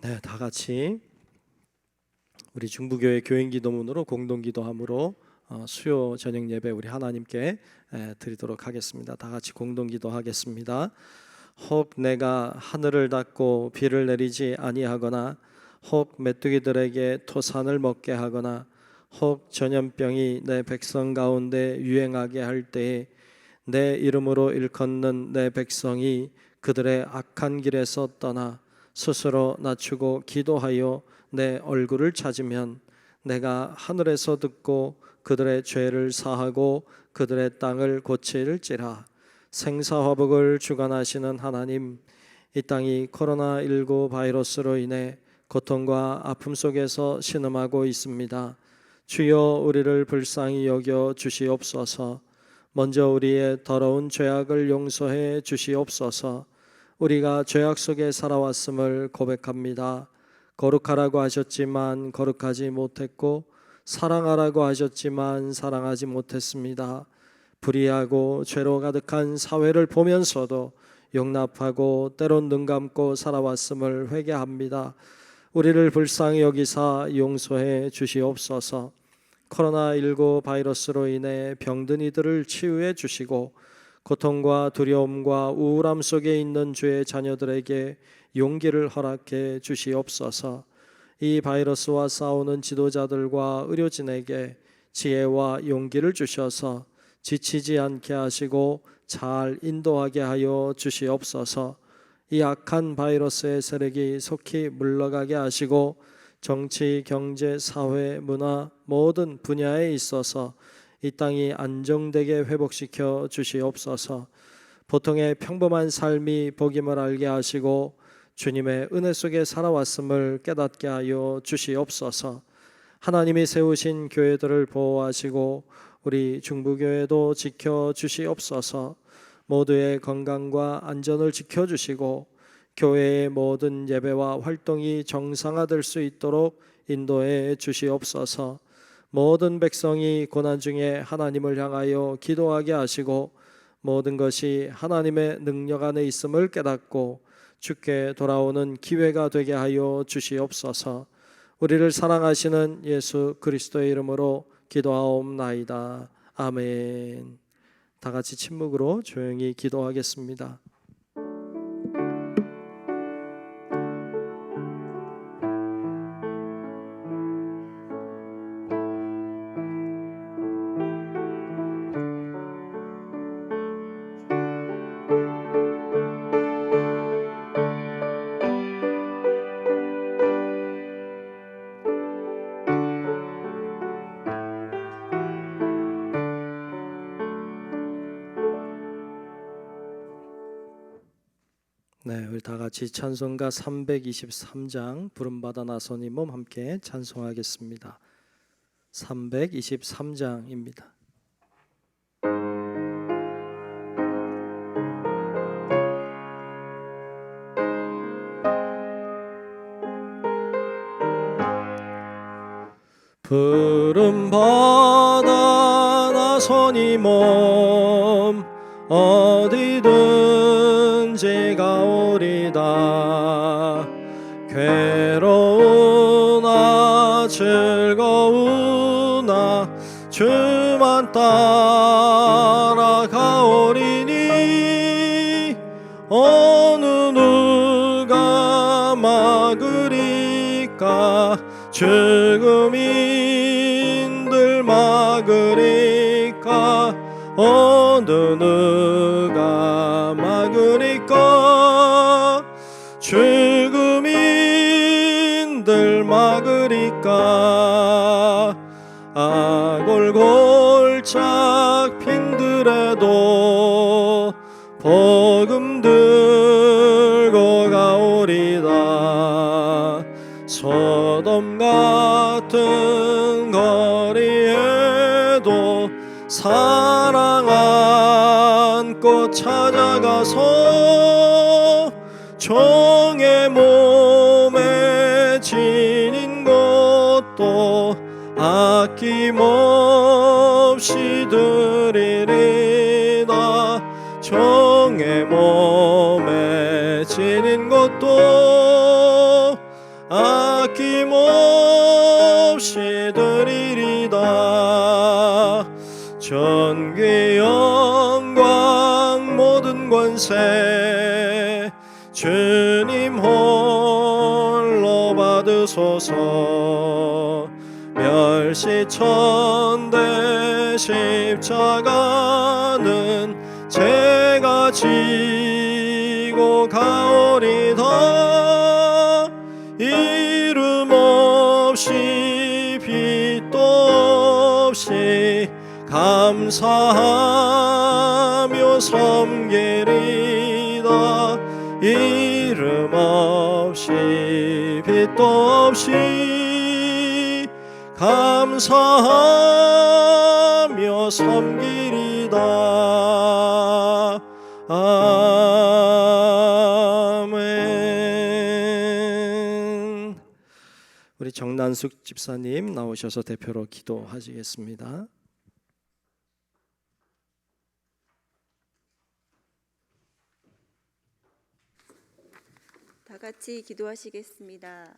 네, 다 같이 우리 중부교회 교인기도문으로 공동기도함으로 수요 저녁 예배 우리 하나님께 드리도록 하겠습니다. 다 같이 공동기도하겠습니다. 혹 내가 하늘을 닫고 비를 내리지 아니하거나 혹 메뚜기들에게 토산을 먹게 하거나 혹 전염병이 내 백성 가운데 유행하게 할 때에 내 이름으로 일컫는 내 백성이 그들의 악한 길에서 떠나 스스로 낮추고 기도하여 내 얼굴을 찾으면 내가 하늘에서 듣고 그들의 죄를 사하고 그들의 땅을 고칠지라. 생사화복을 주관하시는 하나님, 이 땅이 코로나19 바이러스로 인해 고통과 아픔 속에서 신음하고 있습니다. 주여 우리를 불쌍히 여겨 주시옵소서. 먼저 우리의 더러운 죄악을 용서해 주시옵소서. 우리가 죄악 속에 살아왔음을 고백합니다. 거룩하라고 하셨지만 거룩하지 못했고 사랑하라고 하셨지만 사랑하지 못했습니다. 불의하고 죄로 가득한 사회를 보면서도 용납하고 때론 눈 감고 살아왔음을 회개합니다. 우리를 불쌍히 여기사 용서해 주시옵소서. 코로나19 바이러스로 인해 병든 이들을 치유해 주시고 고통과 두려움과 우울함 속에 있는 주의 자녀들에게 용기를 허락해 주시옵소서. 이 바이러스와 싸우는 지도자들과 의료진에게 지혜와 용기를 주셔서 지치지 않게 하시고 잘 인도하게 하여 주시옵소서. 이 악한 바이러스의 세력이 속히 물러가게 하시고 정치, 경제, 사회, 문화 모든 분야에 있어서 이 땅이 안정되게 회복시켜 주시옵소서. 보통의 평범한 삶이 복임을 알게 하시고 주님의 은혜 속에 살아왔음을 깨닫게 하여 주시옵소서. 하나님이 세우신 교회들을 보호하시고 우리 중부교회도 지켜주시옵소서. 모두의 건강과 안전을 지켜주시고 교회의 모든 예배와 활동이 정상화될 수 있도록 인도해 주시옵소서. 모든 백성이 고난 중에 하나님을 향하여 기도하게 하시고 모든 것이 하나님의 능력 안에 있음을 깨닫고 주께 돌아오는 기회가 되게 하여 주시옵소서. 우리를 사랑하시는 예수 그리스도의 이름으로 기도하옵나이다. 아멘. 다 같이 침묵으로 조용히 기도하겠습니다. 네, 우리 다 같이 찬송가 323장 부름받아 나선 이 몸 함께 찬송하겠습니다. 323장입니다. 부름받아 나선 이 몸 어디든지 가오리다. 괴로우나 즐거우나 주만 따라가오리니 어느 누가 막으리까. 죽음인들 막으리까. 어느 누가 막으리까. 죽음인들 막으리까. 아골골짝 핀들에도 복음 들고 가오리다. 소돔 같은 거리에도 사랑 안고 찾아가서 종의 몸에 지닌 것도 아낌없이 드리리다. 종의 몸에 지닌 것도 아낌없이 드리리다. 전기 영광 모든 권세 주님 홀로 받으소서. 멸시천대 십자가는 제가 지고 가오리다. 이름 없이 빛도 없이 감사하며 섬기리다. 이름 없이 빛도 없이 감사하며 섬기리다. 아멘. 우리 정난숙 집사님 나오셔서 대표로 기도하시겠습니다. 다 같이 기도하시겠습니다.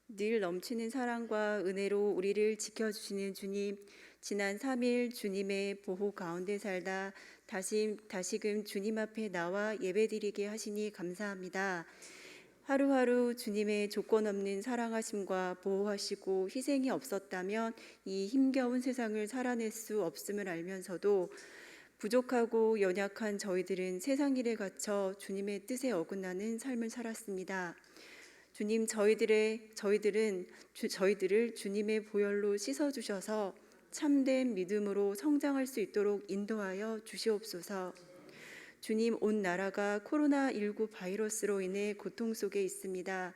늘 넘치는 사랑과 은혜로 우리를 지켜주시는 주님, 지난 3일 주님의 보호 가운데 살다 다시금 주님 앞에 나와 예배드리게 하시니 감사합니다. 하루하루 주님의 조건 없는 사랑하심과 보호하시고 희생이 없었다면 이 힘겨운 세상을 살아낼 수 없음을 알면서도 부족하고 연약한 저희들은 세상 일에 갇혀 주님의 뜻에 어긋나는 삶을 살았습니다. 주님, 저희들을 주님의 보혈로 씻어주셔서 참된 믿음으로 성장할 수 있도록 인도하여 주시옵소서. 주님, 온 나라가 코로나19 바이러스로 인해 고통 속에 있습니다.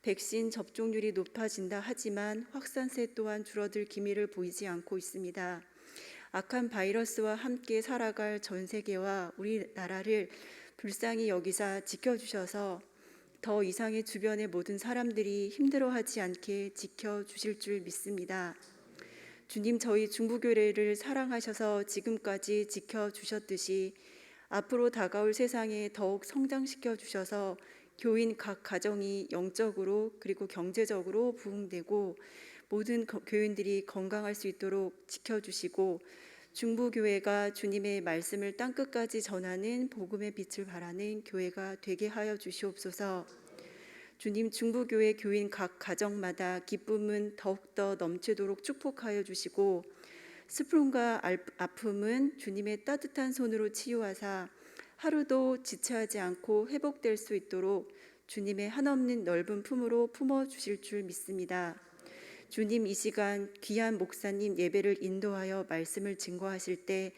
백신 접종률이 높아진다 하지만 확산세 또한 줄어들 기미를 보이지 않고 있습니다. 악한 바이러스와 함께 살아갈 전 세계와 우리나라를 불쌍히 여기사 지켜주셔서 더 이상의 주변의 모든 사람들이 힘들어하지 않게 지켜주실 줄 믿습니다. 주님, 저희 중부교회를 사랑하셔서 지금까지 지켜주셨듯이 앞으로 다가올 세상에 더욱 성장시켜 주셔서 교인 각 가정이 영적으로 그리고 경제적으로 부흥되고 모든 교인들이 건강할 수 있도록 지켜주시고 중부교회가 주님의 말씀을 땅끝까지 전하는 복음의 빛을 발하는 교회가 되게 하여 주시옵소서. 주님, 중부교회 교인 각 가정마다 기쁨은 더욱더 넘치도록 축복하여 주시고 슬픔과 아픔은 주님의 따뜻한 손으로 치유하사 하루도 지체하지 않고 회복될 수 있도록 주님의 한없는 넓은 품으로 품어주실 줄 믿습니다. 주님, 이 시간 귀한 목사님 예배를 인도하여 말씀을 증거하실 때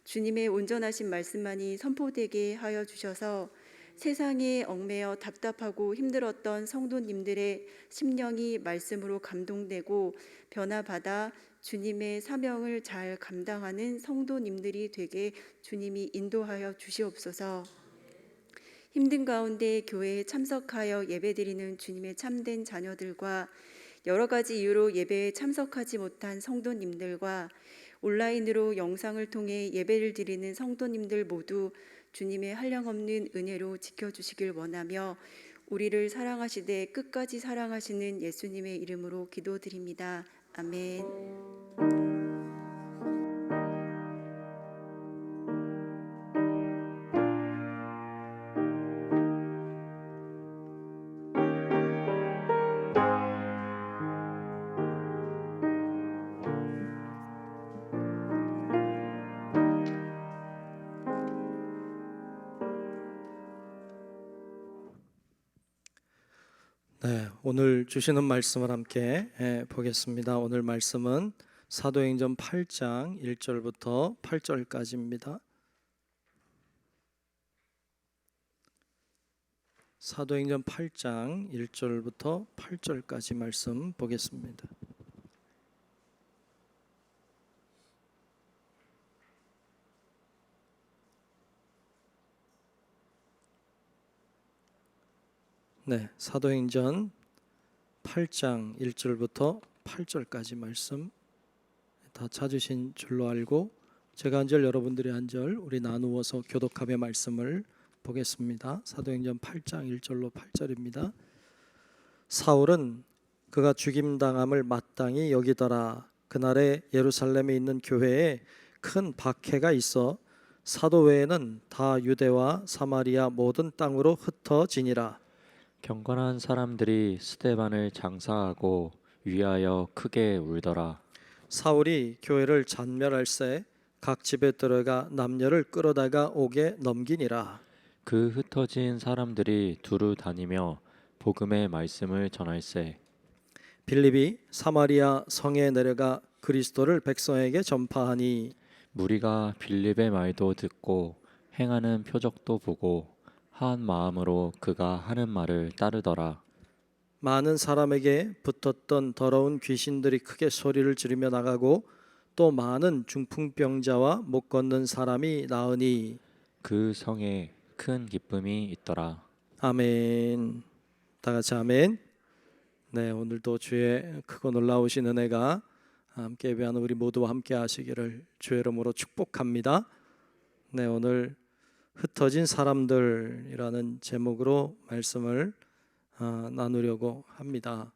주님의 온전하신 말씀만이 선포되게 하여 주셔서 세상에 얽매여 답답하고 힘들었던 성도님들의 심령이 말씀으로 감동되고 변화받아 주님의 사명을 잘 감당하는 성도님들이 되게 주님이 인도하여 주시옵소서. 힘든 가운데 교회에 참석하여 예배드리는 주님의 참된 자녀들과 여러 가지 이유로 예배에 참석하지 못한 성도님들과 온라인으로 영상을 통해 예배를 드리는 성도님들 모두 주님의 한량없는 은혜로 지켜주시길 원하며 우리를 사랑하시되 끝까지 사랑하시는 예수님의 이름으로 기도드립니다. 아멘. 네, 오늘 주시는 말씀을 함께 보겠습니다. 오늘 말씀은 사도행전 8장 1절부터 8절까지입니다. 사도행전 8장 1절부터 8절까지 말씀 보겠습니다. 네, 사도행전 8장 1절부터 8절까지 말씀 다 찾으신 줄로 알고 제가 한 절 여러분들이 한 절 우리 나누어서 교독하며 말씀을 보겠습니다. 사도행전 8장 1절로 8절입니다. 사울은 그가 죽임당함을 마땅히 여기더라. 그날에 예루살렘에 있는 교회에 큰 박해가 있어 사도 외에는 다 유대와 사마리아 모든 땅으로 흩어지니라. 경건한 사람들이 스데반을 장사하고 위하여 크게 울더라. 사울이 교회를 잔멸할새 각 집에 들어가 남녀를 끌어다가 옥에 넘기니라. 그 흩어진 사람들이 두루 다니며 복음의 말씀을 전할세. 빌립이 사마리아 성에 내려가 그리스도를 백성에게 전파하니 무리가 빌립의 말도 듣고 행하는 표적도 보고 한 마음으로 그가 하는 말을 따르더라. 많은 사람에게 붙었던 더러운 귀신들이 크게 소리를 지르며 나가고 또 많은 중풍병자와 못 걷는 사람이 나으니 그 성에 큰 기쁨이 있더라. 아멘. 다 같이 아멘. 네, 오늘도 주의 크고 놀라우신 은혜가 함께 예배하는 우리 모두와 함께 하시기를 주의 이름으로 축복합니다. 네, 오늘 흩어진 사람들이라는 제목으로 말씀을 나누려고 합니다.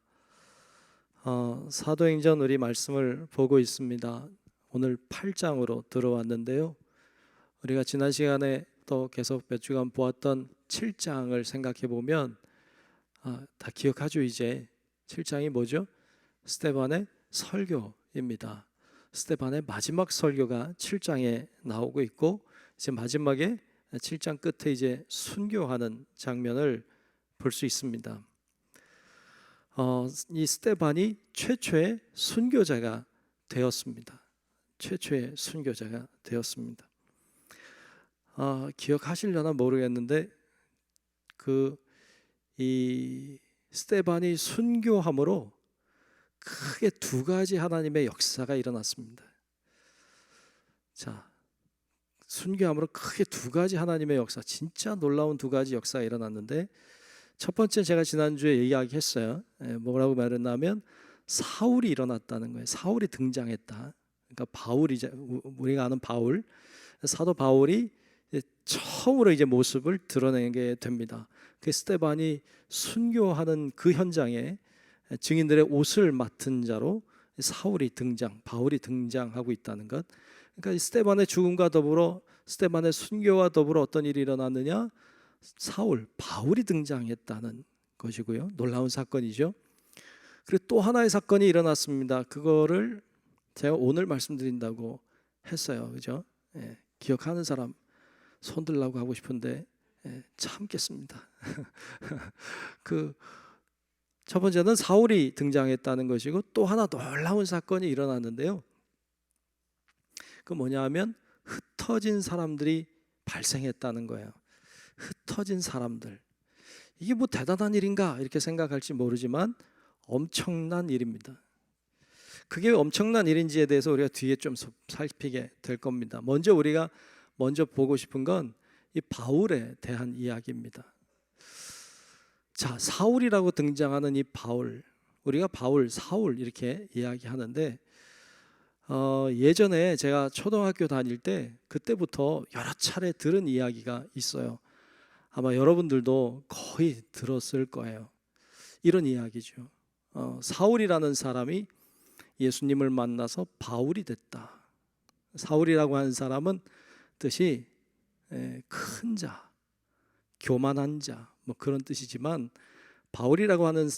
사도행전 우리 말씀을 보고 있습니다. 오늘 8장으로 들어왔는데요. 우리가 지난 시간에 또 계속 몇 주간 보았던 7장을 생각해 보면 다 기억하죠. 이제 7장이 뭐죠? 스데반의 설교입니다. 스데반의 마지막 설교가 7장에 나오고 있고 이제 마지막에 7장 끝에 이제 순교하는 장면을 볼 수 있습니다. 이 스데반이 최초의 순교자가 되었습니다. 최초의 순교자가 되었습니다. 기억하시려나 모르겠는데 이 스데반이 순교함으로 크게 두 가지 하나님의 역사가 일어났습니다. 자, 순교함으로 크게 두 가지 하나님의 역사, 진짜 놀라운 두 가지 역사가 일어났는데 첫 번째 제가 지난주에 이야기했어요. 뭐라고 말했냐면 사울이 일어났다는 거예요. 사울이 등장했다. 그러니까 바울이 우리가 아는 바울, 사도 바울이 처음으로 이제 모습을 드러내게 됩니다. 그 스데반이 순교하는 그 현장에 증인들의 옷을 맡은 자로 바울이 등장하고 있다는 것. 그러니까 스데반의 죽음과 더불어 스데반의 순교와 더불어 어떤 일이 일어났느냐? 바울이 등장했다는 것이고요. 놀라운 사건이죠. 그리고 또 하나의 사건이 일어났습니다. 그거를 제가 오늘 말씀드린다고 했어요. 그죠? 기억하는 사람 손 들라고 하고 싶은데 참겠습니다. 첫 번째는 사울이 등장했다는 것이고 또 하나 놀라운 사건이 일어났는데요. 그 뭐냐 하면 흩어진 사람들이 발생했다는 거예요. 흩어진 사람들. 이게 뭐 대단한 일인가 이렇게 생각할지 모르지만 엄청난 일입니다. 그게 엄청난 일인지에 대해서 우리가 뒤에 좀 살피게 될 겁니다. 우리가 먼저 보고 싶은 건 이 바울에 대한 이야기입니다. 자, 사울이라고 등장하는 이 바울, 우리가 바울, 사울 이렇게 이야기하는데 예전에 제가 초등학교 다닐 때 그때부터 여러 차례 들은 이야기가 있어요. 아마 여러분들도 거의 들었을 거예요. 이런 이야기죠. 사울이라는 사람이 예수님을 만나서 바울이 됐다. 사울이라고 하는 사람은 뜻이 큰 자, 교만한 자, 뭐 그런 뜻이지만 바울이라고 하는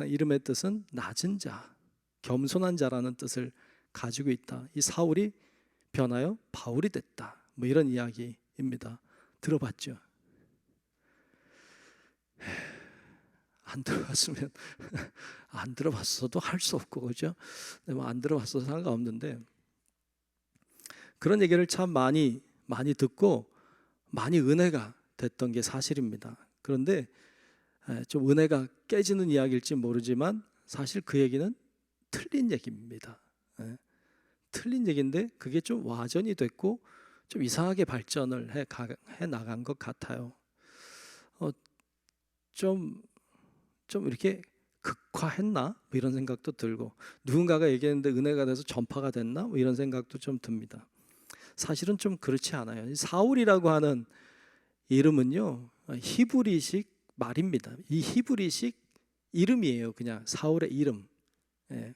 이름의 뜻은 낮은 자, 겸손한 자라는 뜻을 가지고 있다. 이 사울이 변하여 바울이 됐다. 뭐 이런 이야기입니다. 들어봤죠? 안 들어봤으면 안 들어봤어도 할 수 없고 그죠? 안 들어봤어도 상관없는데 그런 얘기를 참 많이 듣고 많이 은혜가 됐던 게 사실입니다. 그런데 좀 은혜가 깨지는 이야기일지 모르지만 사실 그 얘기는 틀린 얘기입니다. 틀린 얘기인데 그게 좀 와전이 됐고 좀 이상하게 발전을 해 나간 것 같아요. 좀 이렇게 극화했나? 뭐 이런 생각도 들고 누군가가 얘기했는데 은혜가 돼서 전파가 됐나? 뭐 이런 생각도 좀 듭니다. 사실은 좀 그렇지 않아요. 사울이라고 하는 이름은요 히브리식 말입니다. 이 히브리식 이름이에요. 그냥 사울의 이름. 예.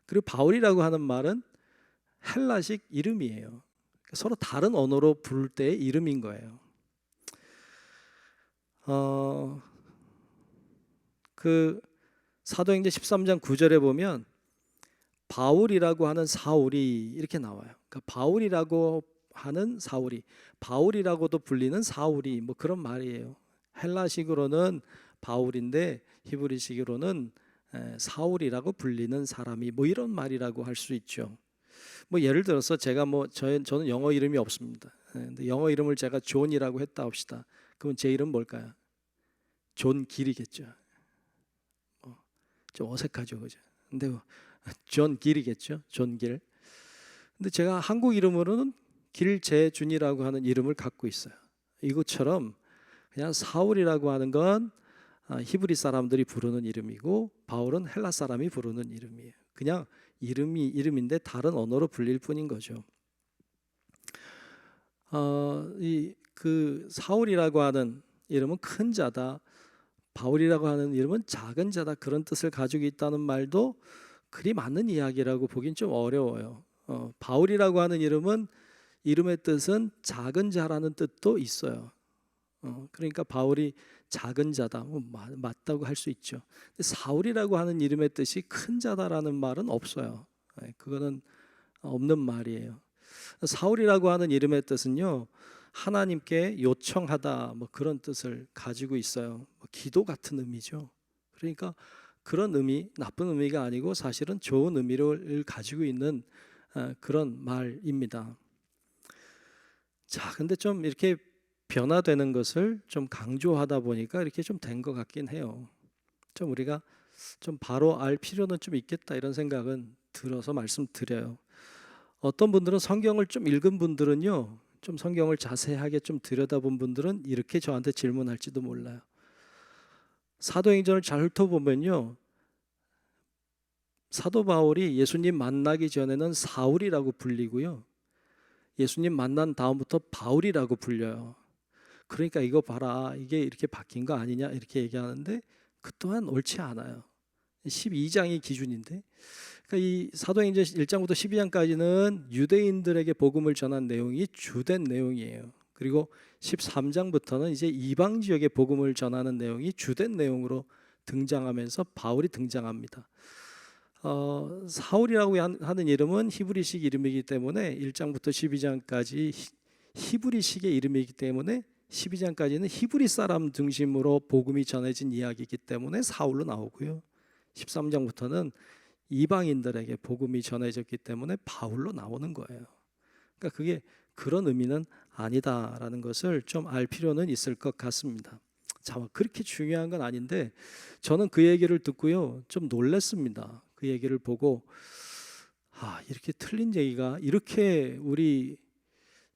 그리고 바울이라고 하는 말은 헬라식 이름이에요. 서로 다른 언어로 부를 때의 이름인 거예요. 그 사도행전 13장 9절에 보면 바울이라고 하는 사울이 이렇게 나와요. 그러니까 바울이라고 하는 사울이, 바울이라고도 불리는 사울이, 뭐 그런 말이에요. 헬라식으로는 바울인데 히브리식으로는 사울이라고 불리는 사람이, 뭐 이런 말이라고 할 수 있죠. 뭐 예를 들어서 제가 저는 영어 이름이 없습니다. 근데 영어 이름을 제가 존이라고 했다 합시다. 그럼 제 이름 뭘까요? 존 길이겠죠. 좀 어색하죠, 그죠? 근데 존 길이겠죠, 존 길. 근데 제가 한국 이름으로는 길재준이라고 하는 이름을 갖고 있어요. 이것처럼 그냥 사울이라고 하는 건 히브리 사람들이 부르는 이름이고 바울은 헬라 사람이 부르는 이름이에요. 그냥 이름인데 다른 언어로 불릴 뿐인 거죠. 그 사울이라고 하는 이름은 큰 자다, 바울이라고 하는 이름은 작은 자다, 그런 뜻을 가지고 있다는 말도 그리 맞는 이야기라고 보긴 좀 어려워요. 바울이라고 하는 이름의 뜻은 작은 자라는 뜻도 있어요. 그러니까 바울이 작은 자다, 맞다고 할 수 있죠. 근데 사울이라고 하는 이름의 뜻이 큰 자다라는 말은 없어요. 그거는 없는 말이에요. 사울이라고 하는 이름의 뜻은요, 하나님께 요청하다, 뭐 그런 뜻을 가지고 있어요. 기도 같은 의미죠. 그러니까 그런 의미, 나쁜 의미가 아니고 사실은 좋은 의미를 가지고 있는 그런 말입니다. 자, 근데 좀 이렇게 변화되는 것을 좀 강조하다 보니까 이렇게 좀 된 것 같긴 해요. 좀 우리가 좀 바로 알 필요는 좀 있겠다, 이런 생각은 들어서 말씀드려요. 어떤 분들은 성경을 좀 읽은 분들은요, 좀 성경을 자세하게 좀 들여다본 분들은 이렇게 저한테 질문할지도 몰라요. 사도행전을 잘 훑어보면요, 사도 바울이 예수님 만나기 전에는 사울이라고 불리고요, 예수님 만난 다음부터 바울이라고 불려요. 그러니까 이거 봐라, 이게 이렇게 바뀐 거 아니냐, 이렇게 얘기하는데 그 또한 옳지 않아요. 12장이 기준인데, 그러니까 이 사도행전 1장부터 12장까지는 유대인들에게 복음을 전한 내용이 주된 내용이에요. 그리고 13장부터는 이제 이방 지역의 복음을 전하는 내용이 주된 내용으로 등장하면서 바울이 등장합니다. 사울이라고 하는 이름은 히브리식 이름이기 때문에 1장부터 12장까지 히브리식의 이름이기 때문에 12장까지는 히브리 사람 중심으로 복음이 전해진 이야기이기 때문에 사울로 나오고요, 13장부터는 이방인들에게 복음이 전해졌기 때문에 바울로 나오는 거예요. 그러니까 그게 그런 의미는 아니다라는 것을 좀 알 필요는 있을 것 같습니다. 자, 그렇게 중요한 건 아닌데 저는 그 얘기를 듣고요, 좀 놀랐습니다. 그 얘기를 보고 이렇게 틀린 얘기가 이렇게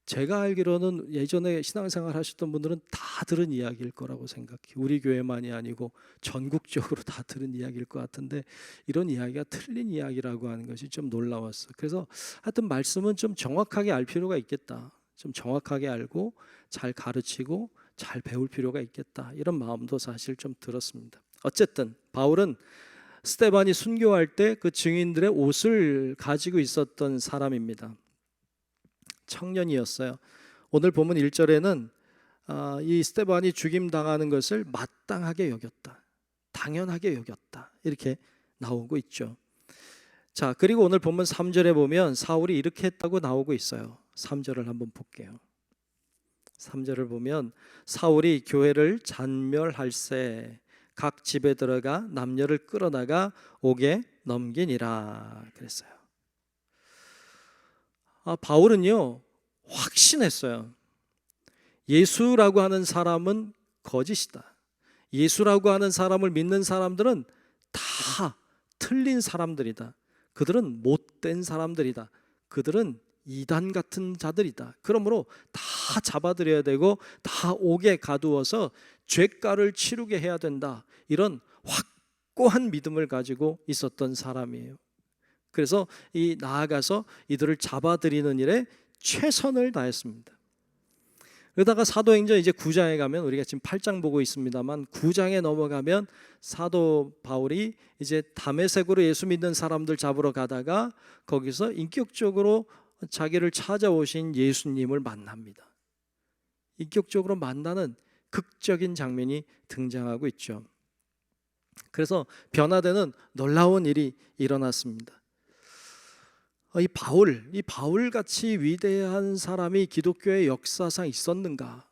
제가 알기로는 예전에 신앙생활 하셨던 분들은 다 들은 이야기일 거라고 생각해요. 우리 교회만이 아니고 전국적으로 다 들은 이야기일 것 같은데 이런 이야기가 틀린 이야기라고 하는 것이 좀 놀라웠어요. 그래서 하여튼 말씀은 좀 정확하게 알 필요가 있겠다, 좀 정확하게 알고 잘 가르치고 잘 배울 필요가 있겠다, 이런 마음도 사실 좀 들었습니다. 어쨌든 바울은 스데반이 순교할 때 그 증인들의 옷을 가지고 있었던 사람입니다. 청년이었어요. 오늘 본문 1절에는 이 스데반이 죽임당하는 것을 마땅하게 여겼다, 당연하게 여겼다, 이렇게 나오고 있죠. 자, 그리고 오늘 본문 3절에 보면 사울이 이렇게 했다고 나오고 있어요. 3절을 한번 볼게요. 3절을 보면 사울이 교회를 잔멸할세 각 집에 들어가 남녀를 끌어나가 옥에 넘기니라 그랬어요. 바울은요, 확신했어요. 예수라고 하는 사람은 거짓이다. 예수라고 하는 사람을 믿는 사람들은 다 틀린 사람들이다. 그들은 못된 사람들이다. 그들은 이단 같은 자들이다. 그러므로 다 잡아들여야 되고 다 옥에 가두어서 죄가를 치르게 해야 된다. 이런 확고한 믿음을 가지고 있었던 사람이에요. 그래서 나아가서 이들을 잡아들이는 일에 최선을 다했습니다. 그러다가 사도행전 이제 9장에 가면, 우리가 지금 8장 보고 있습니다만 9장에 넘어가면 사도 바울이 이제 다메섹으로 예수 믿는 사람들 잡으러 가다가 거기서 인격적으로 자기를 찾아오신 예수님을 만납니다. 인격적으로 만나는 극적인 장면이 등장하고 있죠. 그래서 변화되는 놀라운 일이 일어났습니다. 이 바울 같이 위대한 사람이 기독교의 역사상 있었는가?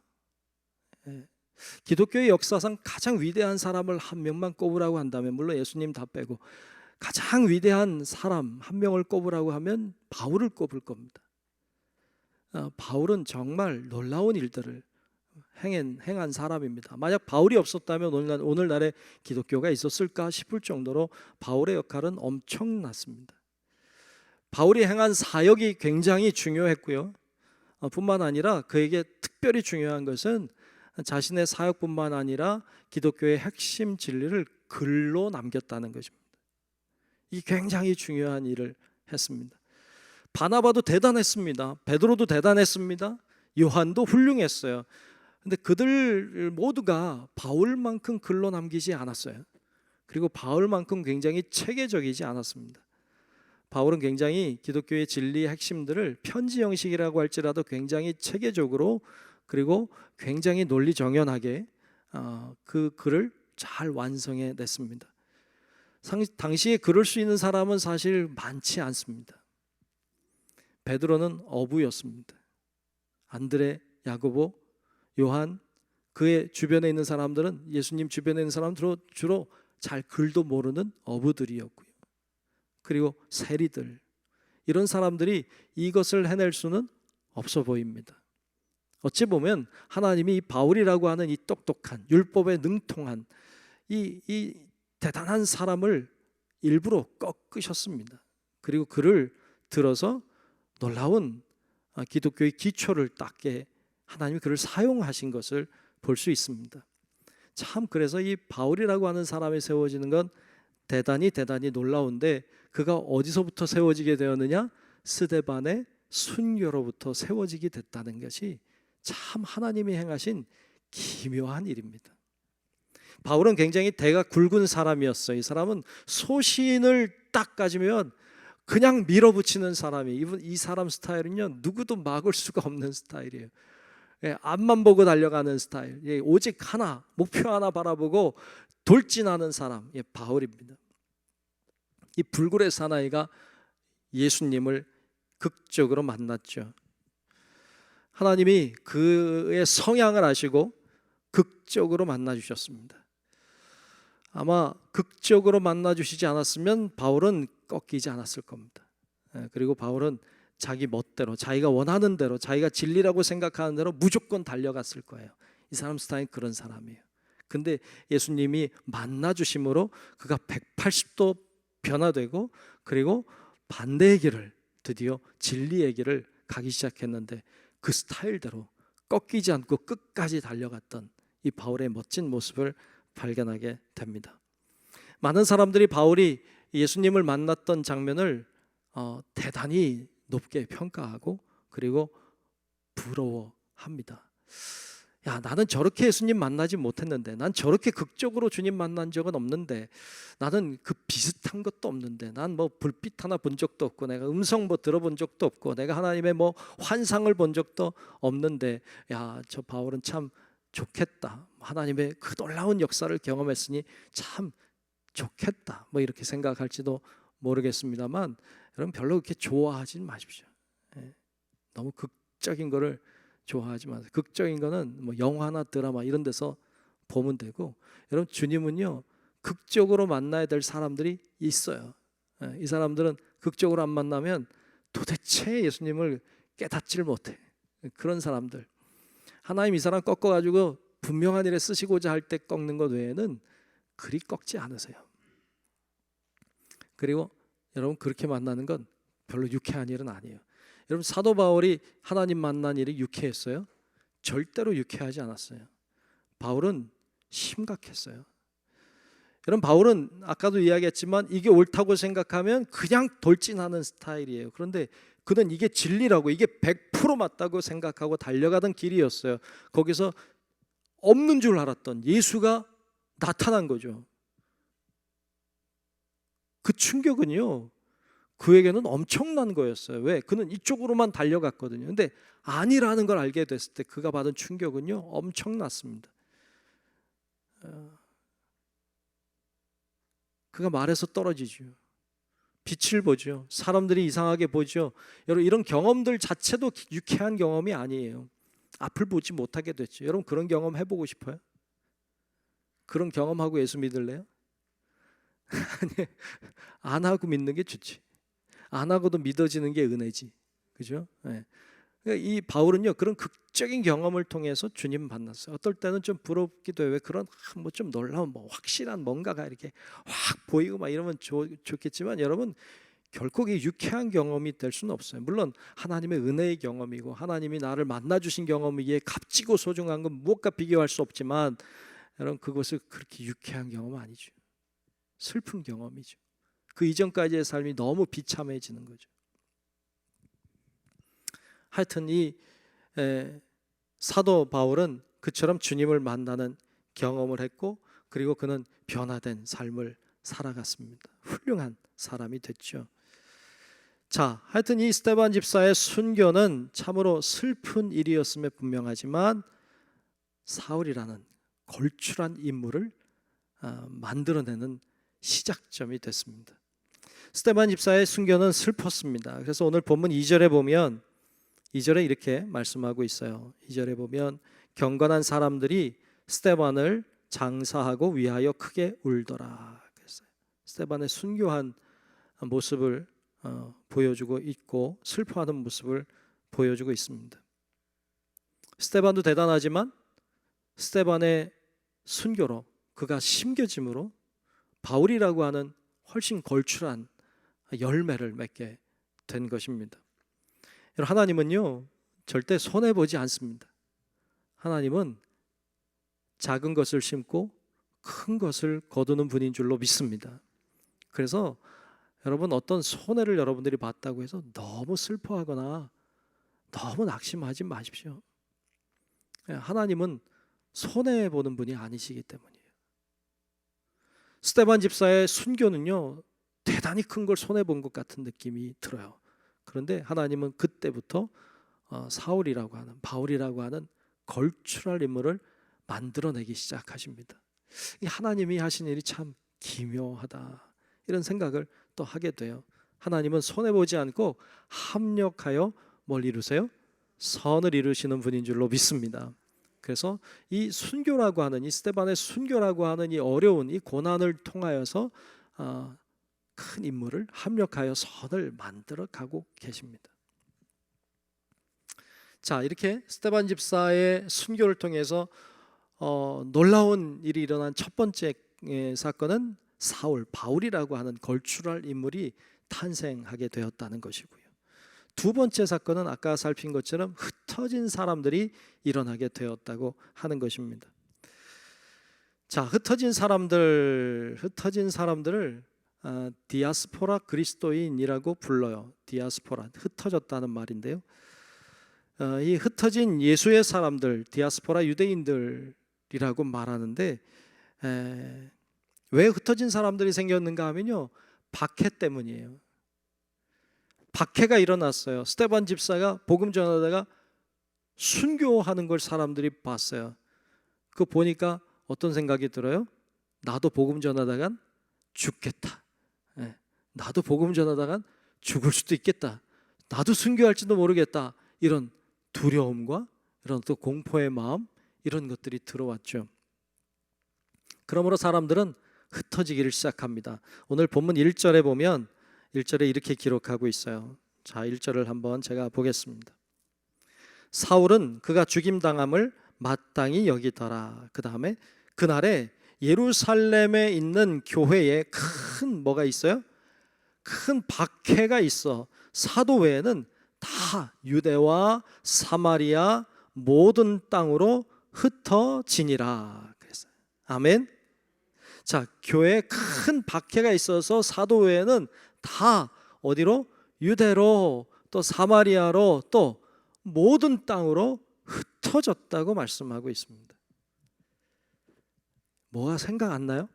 기독교의 역사상 가장 위대한 사람을 한 명만 꼽으라고 한다면, 물론 예수님 다 빼고 가장 위대한 사람 한 명을 꼽으라고 하면 바울을 꼽을 겁니다. 바울은 정말 놀라운 일들을 행한 사람입니다. 만약 바울이 없었다면 오늘날에 기독교가 있었을까 싶을 정도로 바울의 역할은 엄청났습니다. 바울이 행한 사역이 굉장히 중요했고요. 뿐만 아니라 그에게 특별히 중요한 것은 자신의 사역뿐만 아니라 기독교의 핵심 진리를 글로 남겼다는 것입니다. 이 굉장히 중요한 일을 했습니다. 바나바도 대단했습니다. 베드로도 대단했습니다. 요한도 훌륭했어요. 근데 그들 모두가 바울만큼 글로 남기지 않았어요. 그리고 바울만큼 굉장히 체계적이지 않았습니다. 바울은 굉장히 기독교의 진리의 핵심들을 편지 형식이라고 할지라도 굉장히 체계적으로, 그리고 굉장히 논리정연하게 그 글을 잘 완성해 냈습니다. 당시에 그럴 수 있는 사람은 사실 많지 않습니다. 베드로는 어부였습니다. 안드레, 야고보, 요한, 그의 주변에 있는 사람들은, 예수님 주변에 있는 사람들은 주로 잘 글도 모르는 어부들이었고요. 그리고 세리들, 이런 사람들이 이것을 해낼 수는 없어 보입니다. 어찌 보면 하나님이 이 바울이라고 하는 이 똑똑한, 율법에 능통한 이 대단한 사람을 일부러 꺾으셨습니다. 그리고 그를 들어서 놀라운 기독교의 기초를 닦게 하나님이 그를 사용하신 것을 볼 수 있습니다. 참, 그래서 이 바울이라고 하는 사람이 세워지는 건 대단히 놀라운데, 그가 어디서부터 세워지게 되었느냐? 스데반의 순교로부터 세워지게 됐다는 것이 참 하나님이 행하신 기묘한 일입니다. 바울은 굉장히 대가 굵은 사람이었어요. 이 사람은 소신을 딱 가지면 그냥 밀어붙이는 사람이에요. 이 사람 스타일은요, 누구도 막을 수가 없는 스타일이에요. 앞만 보고 달려가는 스타일, 오직 하나, 목표 하나 바라보고 돌진하는 사람, 바울입니다. 이 불굴의 사나이가 예수님을 극적으로 만났죠. 하나님이 그의 성향을 아시고 극적으로 만나주셨습니다. 아마 극적으로 만나주시지 않았으면 바울은 꺾이지 않았을 겁니다. 그리고 바울은 자기 멋대로, 자기가 원하는 대로, 자기가 진리라고 생각하는 대로 무조건 달려갔을 거예요. 이 사람 스타일은 그런 사람이에요. 근데 예수님이 만나주심으로 그가 180도 변화되고, 그리고 반대의 길을, 드디어 진리의 길을 가기 시작했는데, 그 스타일대로 꺾이지 않고 끝까지 달려갔던 이 바울의 멋진 모습을 발견하게 됩니다. 많은 사람들이 바울이 예수님을 만났던 장면을 대단히 높게 평가하고, 그리고 부러워합니다. 야, 나는 저렇게 예수님 만나지 못했는데, 난 저렇게 극적으로 주님 만난 적은 없는데, 나는 그 비슷한 것도 없는데, 난 뭐 불빛 하나 본 적도 없고, 내가 음성 뭐 들어본 적도 없고, 내가 하나님의 뭐 환상을 본 적도 없는데, 야, 저 바울은 참 좋겠다, 하나님의 그 놀라운 역사를 경험했으니 참 좋겠다, 뭐 이렇게 생각할지도 모르겠습니다만, 여러분 별로 그렇게 좋아하지 마십시오. 너무 극적인 거를 좋아하지 마세요. 극적인 거는 뭐 영화나 드라마 이런 데서 보면 되고, 여러분 주님은요, 극적으로 만나야 될 사람들이 있어요. 이 사람들은 극적으로 안 만나면 도대체 예수님을 깨닫지를 못해. 그런 사람들, 하나님 이 사람 꺾어가지고 분명한 일에 쓰시고자 할 때 꺾는 것 외에는 그리 꺾지 않으세요. 그리고 여러분, 그렇게 만나는 건 별로 유쾌한 일은 아니에요. 여러분, 사도 바울이 하나님 만난 일이 유쾌했어요? 절대로 유쾌하지 않았어요. 바울은 심각했어요. 여러분, 바울은 아까도 이야기했지만 이게 옳다고 생각하면 그냥 돌진하는 스타일이에요. 그런데 그는 이게 진리라고, 이게 100% 맞다고 생각하고 달려가던 길이었어요. 거기서 없는 줄 알았던 예수가 나타난 거죠. 그 충격은요, 그에게는 엄청난 거였어요. 왜? 그는 이쪽으로만 달려갔거든요. 근데 아니라는 걸 알게 됐을 때 그가 받은 충격은요, 엄청났습니다. 그가 말에서 떨어지죠. 빛을 보죠. 사람들이 이상하게 보죠. 여러분, 이런 경험들 자체도 유쾌한 경험이 아니에요. 앞을 보지 못하게 됐죠. 여러분, 그런 경험 해보고 싶어요? 그런 경험하고 예수 믿을래요? 아니, 안 하고 믿는 게 좋지. 안 하고도 믿어지는 게 은혜지. 그죠? 네. 그러니까 이 바울은요, 그런 극적인 경험을 통해서 주님 만났어요. 어떨 때는 좀 부럽기도 해요. 왜 그런 뭐 좀 놀라운 뭐 확실한 뭔가가 이렇게 확 보이고 막 이러면 좋겠지만, 여러분, 결코 이게 유쾌한 경험이 될 수는 없어요. 물론 하나님의 은혜의 경험이고 하나님이 나를 만나 주신 경험이기에 값지고 소중한 건 무엇과 비교할 수 없지만, 여러분, 그것을 그렇게 유쾌한 경험은 아니죠. 슬픈 경험이죠. 그 이전까지의 삶이 너무 비참해지는 거죠. 하여튼 이 사도 바울은 그처럼 주님을 만나는 경험을 했고, 그리고 그는 변화된 삶을 살아갔습니다. 훌륭한 사람이 됐죠. 자, 하여튼 이 스데반 집사의 순교는 참으로 슬픈 일이었음에 분명하지만 사울이라는 걸출한 인물을 만들어내는 시작점이 됐습니다. 스데반 집사의 순교는 슬펐습니다. 그래서 오늘 본문 2절에 보면, 2절에 이렇게 말씀하고 있어요. 2절에 보면 경건한 사람들이 스데반을 장사하고 위하여 크게 울더라 그랬어요. 스데반의 순교한 모습을 보여주고 있고, 슬퍼하는 모습을 보여주고 있습니다. 스데반도 대단하지만 스데반의 순교로, 그가 심겨짐으로 바울이라고 하는 훨씬 걸출한 열매를 맺게 된 것입니다. 하나님은요, 절대 손해보지 않습니다. 하나님은 작은 것을 심고 큰 것을 거두는 분인 줄로 믿습니다. 그래서 여러분, 어떤 손해를 여러분들이 봤다고 해서 너무 슬퍼하거나 너무 낙심하지 마십시오. 하나님은 손해보는 분이 아니시기 때문이에요. 스데반 집사의 순교는요, 대단히 큰 걸 손해본 것 같은 느낌이 들어요. 그런데 하나님은 그때부터 사울이라고 하는, 바울이라고 하는 걸출할 인물을 만들어내기 시작하십니다. 하나님이 하신 일이 참 기묘하다, 이런 생각을 또 하게 돼요. 하나님은 손해보지 않고 합력하여 뭘 이루세요? 선을 이루시는 분인 줄로 믿습니다. 그래서 이 순교라고 하는, 이 스데반의 순교라고 하는 이 어려운 이 고난을 통하여서 큰 인물을 합력하여 선을 만들어 가고 계십니다. 자, 이렇게 스데반 집사의 순교를 통해서 놀라운 일이 일어난 첫 번째 사건은 사울, 바울이라고 하는 걸출할 인물이 탄생하게 되었다는 것이고요. 두 번째 사건은 아까 살핀 것처럼 흩어진 사람들이 일어나게 되었다고 하는 것입니다. 자, 흩어진 사람들을 디아스포라 그리스도인이라고 불러요. 디아스포라, 흩어졌다는 말인데요. 이 흩어진 예수의 사람들, 디아스포라 유대인들이라고 말하는데, 왜 흩어진 사람들이 생겼는가 하면요, 박해 때문이에요. 박해가 일어났어요. 스데반 집사가 복음 전하다가 순교하는 걸 사람들이 봤어요. 그거 보니까 어떤 생각이 들어요? 나도 복음 전하다간 죽겠다. 나도 복음 전하다간 죽을 수도 있겠다. 나도 순교할지도 모르겠다. 이런 두려움과 이런 또 공포의 마음, 이런 것들이 들어왔죠. 그러므로 사람들은 흩어지기를 시작합니다. 오늘 본문 1절에 보면 1절에 이렇게 기록하고 있어요. 자, 1절을 한번 제가 보겠습니다. 사울은 그가 죽임당함을 마땅히 여기더라. 그 다음에 그날에 예루살렘에 있는 교회에 큰 뭐가 있어요? 큰 박해가 있어. 사도 외에는 다 유대와 사마리아 모든 땅으로 흩어지니라 그랬어요. 아멘. 자, 교회에 큰 박해가 있어서 사도 외에는 다 어디로? 유대로 또 사마리아로 또 모든 땅으로 흩어졌다고 말씀하고 있습니다. 뭐가 생각 안 나요?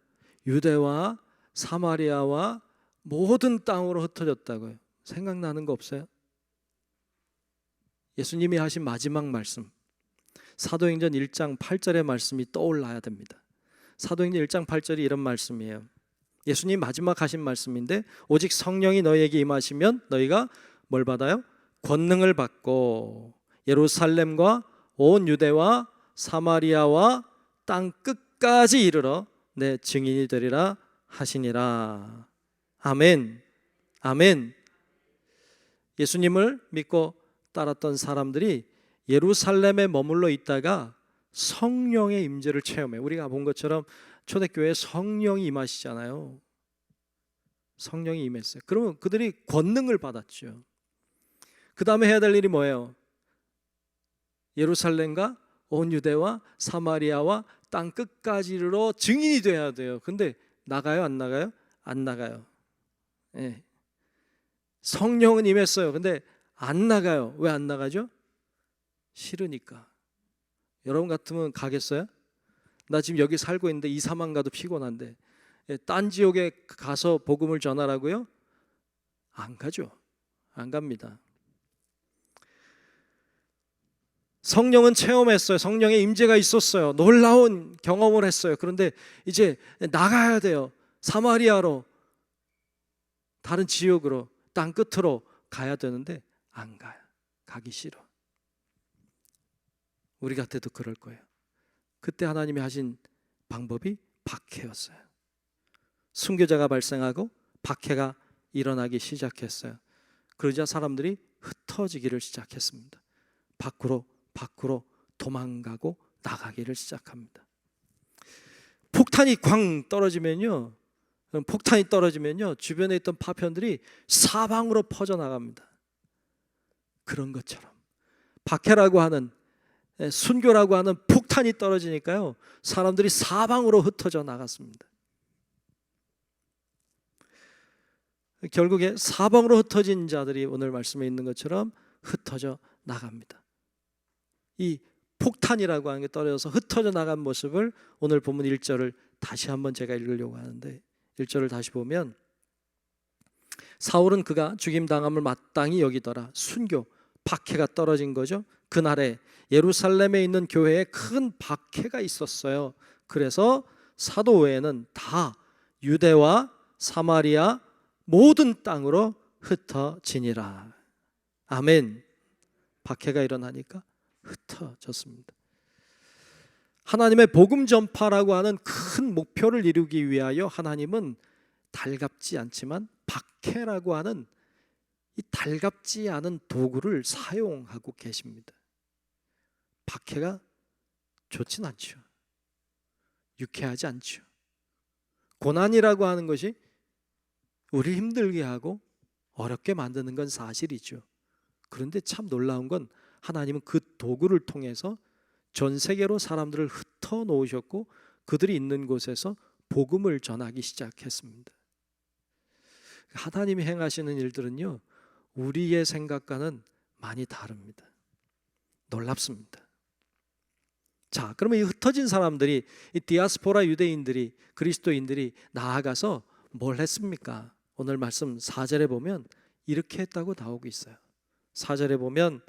유대와 사마리아와 모든 땅으로 흩어졌다고요. 생각나는 거 없어요? 예수님이 하신 마지막 말씀, 사도행전 1장 8절의 말씀이 떠올라야 됩니다. 사도행전 1장 8절이 이런 말씀이에요. 예수님 마지막 하신 말씀인데, 오직 성령이 너희에게 임하시면 너희가 뭘 받아요? 권능을 받고 예루살렘과 온 유대와 사마리아와 땅 끝까지 이르러 내 증인이 되리라 하시니라. 아멘. 아멘. 예수님을 믿고 따랐던 사람들이 예루살렘에 머물러 있다가 성령의 임재를 체험해. 우리가 본 것처럼 초대교회에 성령이 임하시잖아요. 성령이 임했어요. 그러면 그들이 권능을 받았죠. 그 다음에 해야 될 일이 뭐예요? 예루살렘과 온 유대와 사마리아와 땅 끝까지 이르러 증인이 돼야 돼요. 근데 나가요? 안 나가요? 안 나가요. 예. 성령은 임했어요. 근데 안 나가요. 왜 안 나가죠? 싫으니까. 여러분 같으면 가겠어요? 나 지금 여기 살고 있는데 2, 3만 가도 피곤한데 딴 지역에 가서 복음을 전하라고요? 안 가죠. 안 갑니다. 성령은 체험했어요. 성령의 임재가 있었어요. 놀라운 경험을 했어요. 그런데 이제 나가야 돼요. 사마리아로, 다른 지역으로, 땅 끝으로 가야 되는데 안 가요. 가기 싫어. 우리 같아도 그럴 거예요. 그때 하나님이 하신 방법이 박해였어요. 순교자가 발생하고 박해가 일어나기 시작했어요. 그러자 사람들이 흩어지기를 시작했습니다. 밖으로 도망가고 나가기를 시작합니다. 폭탄이 떨어지면요, 주변에 있던 파편들이 사방으로 퍼져나갑니다. 그런 것처럼 박해라고 하는, 순교라고 하는 폭탄이 떨어지니까요, 사람들이 사방으로 흩어져 나갔습니다. 결국에 사방으로 흩어진 자들이 오늘 말씀에 있는 것처럼 흩어져 나갑니다. 이 폭탄이라고 하는 게 떨어져서 흩어져 나간 모습을 오늘 본문 1절을 다시 한번 제가 읽으려고 하는데, 1절을 다시 보면, 사울은 그가 죽임당함을 마땅히 여기더라. 순교, 박해가 떨어진 거죠. 그날에 예루살렘에 있는 교회에 큰 박해가 있었어요. 그래서 사도 외에는 다 유대와 사마리아 모든 땅으로 흩어지니라. 아멘. 박해가 일어나니까 흩어졌습니다. 하나님의 복음 전파라고 하는 큰 목표를 이루기 위하여 하나님은 달갑지 않지만 박해라고 하는 이 달갑지 않은 도구를 사용하고 계십니다. 박해가 좋진 않죠. 유쾌하지 않죠. 고난이라고 하는 것이 우리 힘들게 하고 어렵게 만드는 건 사실이죠. 그런데 참 놀라운 건 하나님은 그 도구를 통해서 전 세계로 사람들을 흩어 놓으셨고 그들이 있는 곳에서 복음을 전하기 시작했습니다. 하나님이 행하시는 일들은요, 우리의 생각과는 많이 다릅니다. 놀랍습니다. 자, 그러면 이 흩어진 사람들이, 이 디아스포라 유대인들이, 그리스도인들이 나아가서 뭘 했습니까? 오늘 말씀 4절에 보면 이렇게 했다고 나오고 있어요. 4절에 보면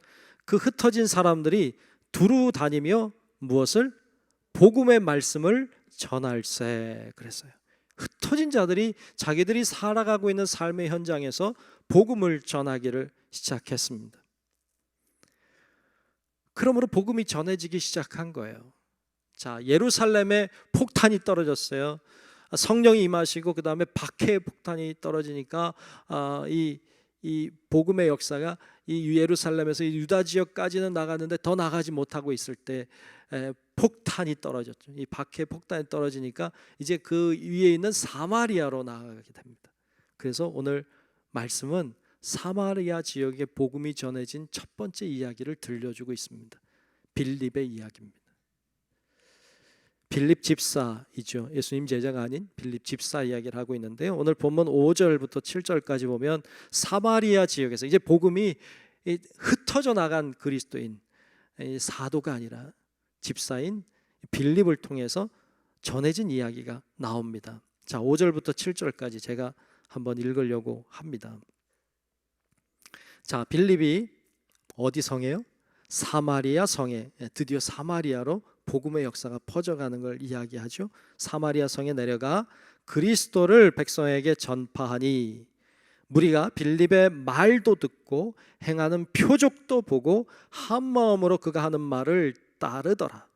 그 흩어진 사람들이 두루 다니며 무엇을? 복음의 말씀을 전할세 그랬어요. 흩어진 자들이 자기들이 살아가고 있는 삶의 현장에서 복음을 전하기를 시작했습니다. 그러므로 복음이 전해지기 시작한 거예요. 자, 예루살렘에 폭탄이 떨어졌어요. 성령이 임하시고 그 다음에 박해의 폭탄이 떨어지니까 이 복음의 역사가 이 예루살렘에서 이 유다 지역까지는 나갔는데 더 나가지 못하고 있을 때 폭탄이 떨어졌죠. 이 박해 폭탄이 떨어지니까 이제 그 위에 있는 사마리아로 나아가게 됩니다. 그래서 오늘 말씀은 사마리아 지역의 복음이 전해진 첫 번째 이야기를 들려주고 있습니다. 빌립의 이야기입니다. 빌립 집사이죠. 예수님 제자가 아닌 빌립 집사 이야기를 하고 있는데요. 오늘 본문 5절부터 7절까지 보면 사마리아 지역에서 이제 복음이 흩어져 나간 그리스도인, 사도가 아니라 집사인 빌립을 통해서 전해진 이야기가 나옵니다. 자, 5절부터 7절까지 제가 한번 읽으려고 합니다. 자, 빌립이 어디 성이에요? 사마리아 성에, 드디어 사마리아로 복음의 역사가 퍼져가는 걸 이야기하죠. 사마리아 성에 내려가 그리스도를 백성에게 전파하니 무리가 빌립의 말도 듣고 행하는 표적도 보고 한 마음으로 그가 하는 말을 따르더라.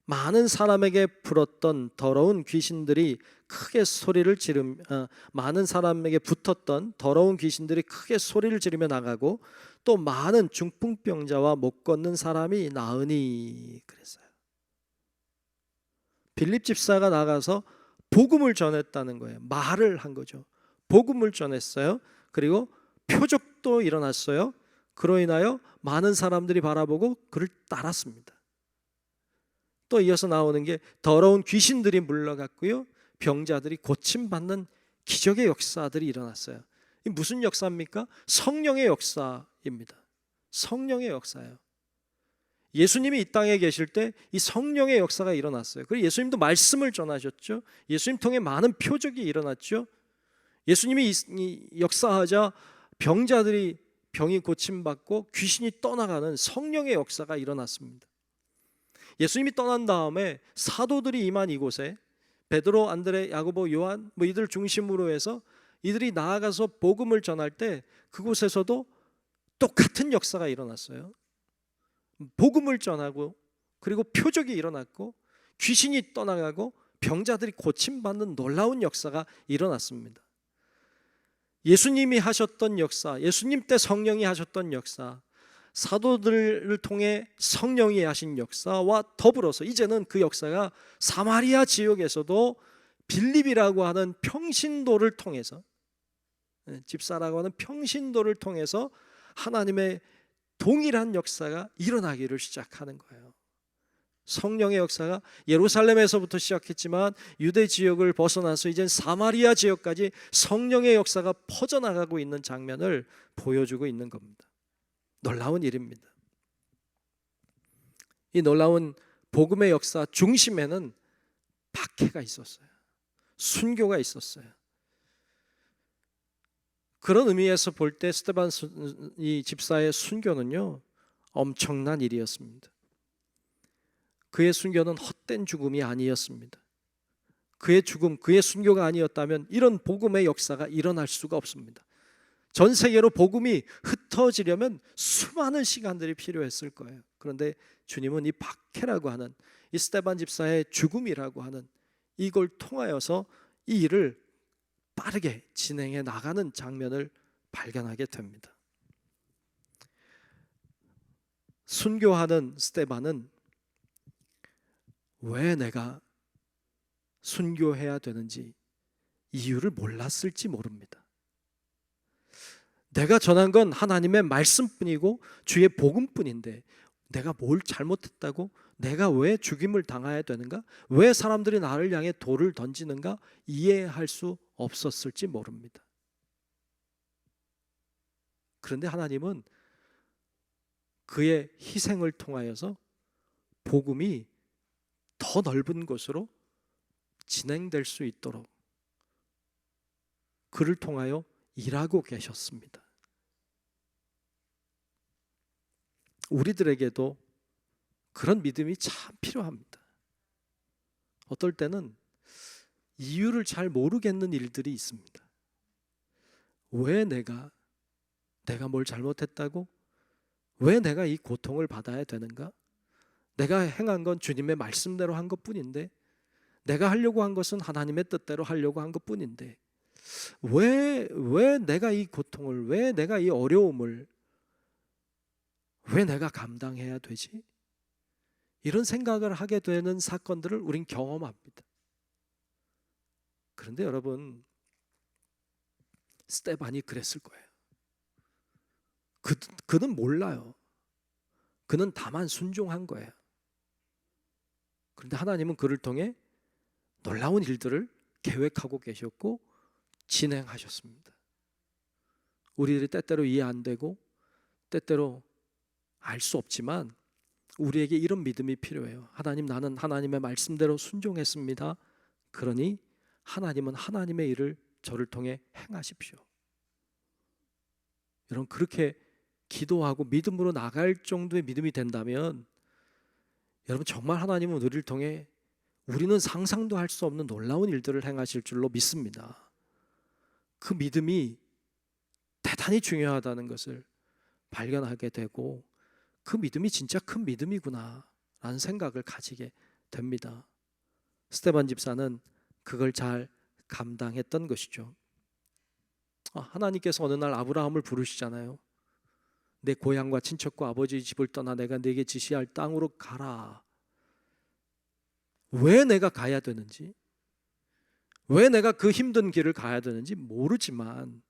많은 사람에게 불었던 더러운 귀신들이 크게 소리를 지르며 많은 사람에게 붙었던 더러운 귀신들이 크게 소리를 지르며 나가고 또 많은 중풍병자와 못 걷는 사람이 나으니 그랬어요. 빌립 집사가 나가서 복음을 전했다는 거예요. 말을 한 거죠. 복음을 전했어요. 그리고 표적도 일어났어요. 그로 인하여 많은 사람들이 바라보고 그를 따랐습니다. 또 이어서 나오는 게 더러운 귀신들이 물러갔고요. 병자들이 고침받는 기적의 역사들이 일어났어요. 이 무슨 역사입니까? 성령의 역사입니다. 성령의 역사예요. 예수님이 이 땅에 계실 때 이 성령의 역사가 일어났어요. 그리고 예수님도 말씀을 전하셨죠. 예수님 통해 많은 표적이 일어났죠. 예수님이 역사하자 병자들이 병이 고침받고 귀신이 떠나가는 성령의 역사가 일어났습니다. 예수님이 떠난 다음에 사도들이 임한 이곳에 베드로, 안드레, 야고보, 요한 이들 중심으로 해서 이들이 나아가서 복음을 전할 때 그곳에서도 똑같은 역사가 일어났어요. 복음을 전하고 그리고 표적이 일어났고 귀신이 떠나가고 병자들이 고침받는 놀라운 역사가 일어났습니다. 예수님이 하셨던 역사, 예수님 때 성령이 하셨던 역사, 사도들을 통해 성령이 하신 역사와 더불어서 이제는 그 역사가 사마리아 지역에서도 빌립이라고 하는 평신도를 통해서, 집사라고 하는 평신도를 통해서 하나님의 동일한 역사가 일어나기를 시작하는 거예요. 성령의 역사가 예루살렘에서부터 시작했지만 유대 지역을 벗어나서 이젠 사마리아 지역까지 성령의 역사가 퍼져나가고 있는 장면을 보여주고 있는 겁니다. 놀라운 일입니다. 이 놀라운 복음의 역사 중심에는 박해가 있었어요. 순교가 있었어요. 그런 의미에서 볼 때 스데반 이 집사의 순교는요, 엄청난 일이었습니다. 그의 순교는 헛된 죽음이 아니었습니다. 그의 죽음, 그의 순교가 아니었다면 이런 복음의 역사가 일어날 수가 없습니다. 전 세계로 복음이 흩어지려면 수많은 시간들이 필요했을 거예요. 그런데 주님은 이 박해라고 하는, 이 스데반 집사의 죽음이라고 하는 이걸 통하여서 이 일을 빠르게 진행해 나가는 장면을 발견하게 됩니다. 순교하는 스데반은 왜 내가 순교해야 되는지 이유를 몰랐을지 모릅니다. 내가 전한 건 하나님의 말씀뿐이고 주의 복음뿐인데 내가 뭘 잘못했다고? 내가 왜 죽임을 당해야 되는가? 왜 사람들이 나를 향해 돌을 던지는가? 이해할 수 없었을지 모릅니다. 그런데 하나님은 그의 희생을 통하여서 복음이 더 넓은 곳으로 진행될 수 있도록 그를 통하여 일하고 계셨습니다. 우리들에게도 그런 믿음이 참 필요합니다. 어떨 때는 이유를 잘 모르겠는 일들이 있습니다. 왜 내가 뭘 잘못했다고? 왜 내가 이 고통을 받아야 되는가? 내가 행한 건 주님의 말씀대로 한 것뿐인데, 내가 하려고 한 것은 하나님의 뜻대로 하려고 한 것뿐인데 왜 내가 이 고통을, 왜 내가 이 어려움을 왜 내가 감당해야 되지? 이런 생각을 하게 되는 사건들을 우린 경험합니다. 그런데 여러분, 스데반이 그랬을 거예요. 그는 몰라요. 그는 다만 순종한 거예요. 그런데 하나님은 그를 통해 놀라운 일들을 계획하고 계셨고 진행하셨습니다. 우리들이 때때로 이해 안 되고 때때로 알 수 없지만 우리에게 이런 믿음이 필요해요. 하나님, 나는 하나님의 말씀대로 순종했습니다. 그러니 하나님은 하나님의 일을 저를 통해 행하십시오. 여러분, 그렇게 기도하고 믿음으로 나갈 정도의 믿음이 된다면 여러분, 정말 하나님은 우리를 통해 우리는 상상도 할 수 없는 놀라운 일들을 행하실 줄로 믿습니다. 그 믿음이 대단히 중요하다는 것을 발견하게 되고 그 믿음이 진짜 큰 믿음이구나 라는 생각을 가지게 됩니다. 스데반 집사는 그걸 잘 감당했던 것이죠. 하나님께서 어느 날 아브라함을 부르시잖아요. 내 고향과 친척과 아버지의 집을 떠나 내가 네게 지시할 땅으로 가라. 왜 내가 가야 되는지, 왜 내가 그 힘든 길을 가야 되는지 모르지만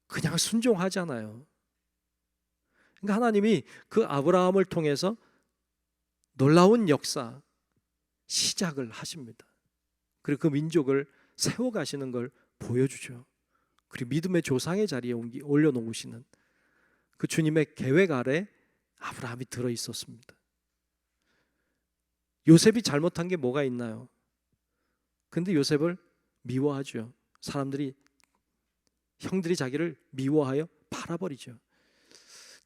그냥 순종하잖아요. 그러니까 하나님이 그 아브라함을 통해서 놀라운 역사 시작을 하십니다. 그리고 그 민족을 세워가시는 걸 보여주죠. 그리고 믿음의 조상의 자리에 올려놓으시는 그 주님의 계획 아래 아브라함이 들어있었습니다. 요셉이 잘못한 게 뭐가 있나요? 근데 요셉을 미워하죠. 사람들이, 형들이 자기를 미워하여 팔아버리죠.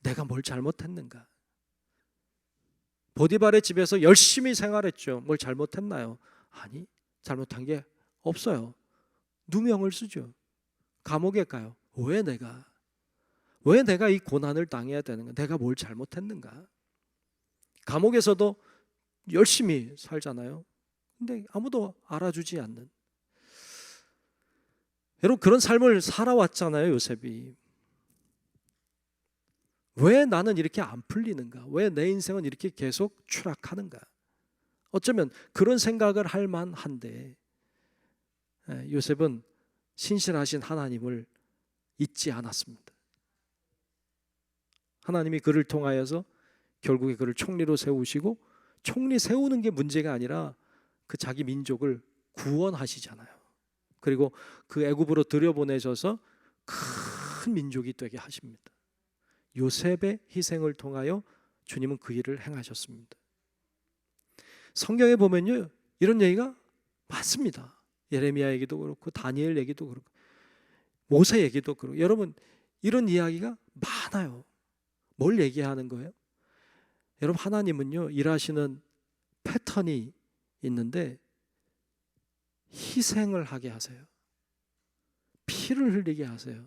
내가 뭘 잘못했는가? 보디발의 집에서 열심히 생활했죠. 뭘 잘못했나요? 아니, 잘못한 게 없어요. 누명을 쓰죠. 감옥에 가요. 왜 내가 이 고난을 당해야 되는가? 내가 뭘 잘못했는가? 감옥에서도 열심히 살잖아요. 근데 아무도 알아주지 않는. 여러분, 그런 삶을 살아왔잖아요, 요셉이. 왜 나는 이렇게 안 풀리는가? 왜 내 인생은 이렇게 계속 추락하는가? 어쩌면 그런 생각을 할 만한데 요셉은 신실하신 하나님을 잊지 않았습니다. 하나님이 그를 통하여서 결국에 그를 총리로 세우시고, 총리 세우는 게 문제가 아니라 그 자기 민족을 구원하시잖아요. 그리고 그 애굽으로 들여보내셔서 큰 민족이 되게 하십니다. 요셉의 희생을 통하여 주님은 그 일을 행하셨습니다. 성경에 보면요, 이런 얘기가 많습니다. 예레미야 얘기도 그렇고 다니엘 얘기도 그렇고 모세 얘기도 그렇고. 여러분, 이런 이야기가 많아요. 뭘 얘기하는 거예요? 여러분, 하나님은요, 일하시는 패턴이 있는데 희생을 하게 하세요. 피를 흘리게 하세요.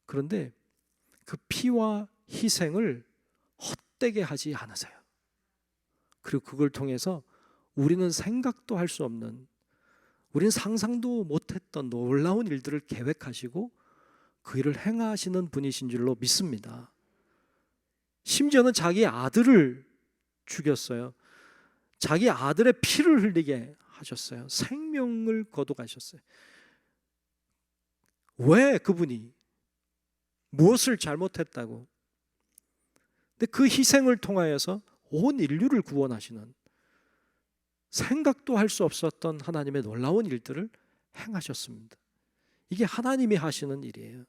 그런데 그 피와 희생을 헛되게 하지 않으세요. 그리고 그걸 통해서 우리는 생각도 할 수 없는, 우리는 상상도 못했던 놀라운 일들을 계획하시고 그 일을 행하시는 분이신 줄로 믿습니다. 심지어는 자기 아들을 죽였어요. 자기 아들의 피를 흘리게 하셨어요. 생명을 거둬가셨어요. 왜 그분이 무엇을 잘못했다고? 근데 그 희생을 통하여서 온 인류를 구원하시는, 생각도 할 수 없었던 하나님의 놀라운 일들을 행하셨습니다. 이게 하나님이 하시는 일이에요.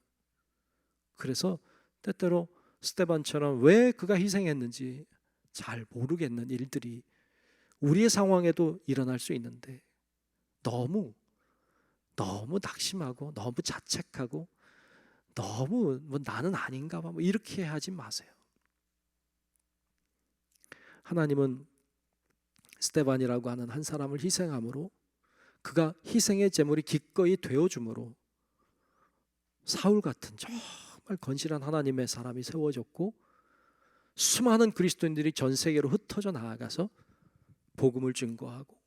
그래서 때때로 스데반처럼 왜 그가 희생했는지 잘 모르겠는 일들이 우리의 상황에도 일어날 수 있는데 너무 낙심하고 너무 자책하고 너무 나는 아닌가 봐 이렇게 하지 마세요. 하나님은 스데반이라고 하는 한 사람을 희생함으로, 그가 희생의 제물이 기꺼이 되어줌으로 사울 같은 정말 건실한 하나님의 사람이 세워졌고, 수많은 그리스도인들이 전 세계로 흩어져 나아가서 복음을 증거하고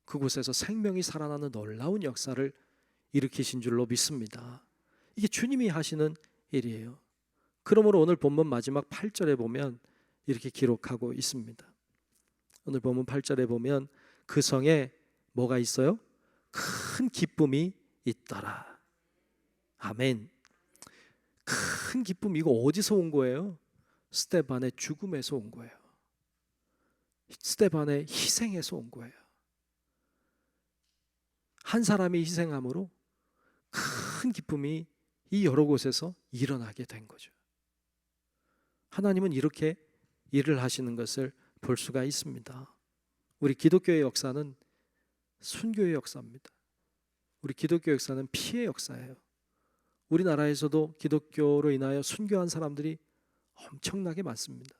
그곳에서 생명이 살아나는 놀라운 역사를 일으키신 줄로 믿습니다. 이게 주님이 하시는 일이에요. 그러므로 오늘 본문 마지막 8절에 보면 이렇게 기록하고 있습니다. 오늘 본문 8절에 보면 그 성에 뭐가 있어요? 큰 기쁨이 있더라. 아멘. 큰 기쁨, 이거 어디서 온 거예요? 스데반의 죽음에서 온 거예요. 스데반의 희생에서 온 거예요. 한 사람이 희생함으로 큰 기쁨이 이 여러 곳에서 일어나게 된 거죠. 하나님은 이렇게 일을 하시는 것을 볼 수가 있습니다. 우리 기독교의 역사는 순교의 역사입니다. 우리 기독교 역사는 피의 역사예요. 우리나라에서도 기독교로 인하여 순교한 사람들이 엄청나게 많습니다.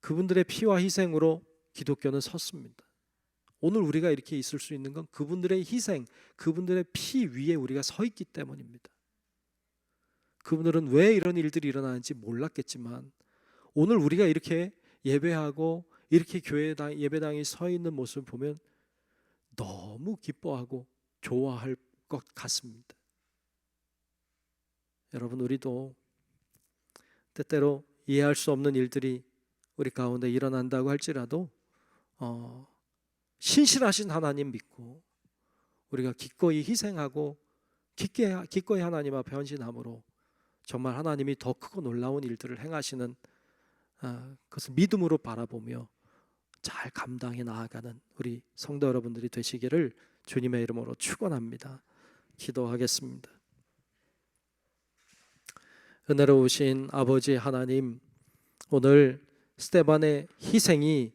그분들의 피와 희생으로 기독교는 섰습니다. 오늘 우리가 이렇게 있을 수 있는 건 그분들의 희생, 그분들의 피 위에 우리가 서 있기 때문입니다. 그분들은 왜 이런 일들이 일어나는지 몰랐겠지만 오늘 우리가 이렇게 예배하고 이렇게 예배당에 서 있는 모습을 보면 너무 기뻐하고 좋아할 것 같습니다. 여러분, 우리도 때때로 이해할 수 없는 일들이 우리 가운데 일어난다고 할지라도 신실하신 하나님 믿고 우리가 기꺼이 희생하고 기꺼이 하나님 앞에 헌신함으로 정말 하나님이 더 크고 놀라운 일들을 행하시는 그것을 믿음으로 바라보며 잘 감당해 나아가는 우리 성도 여러분들이 되시기를 주님의 이름으로 축원합니다. 기도하겠습니다. 은혜로우신 아버지 하나님, 오늘 스데반의 희생이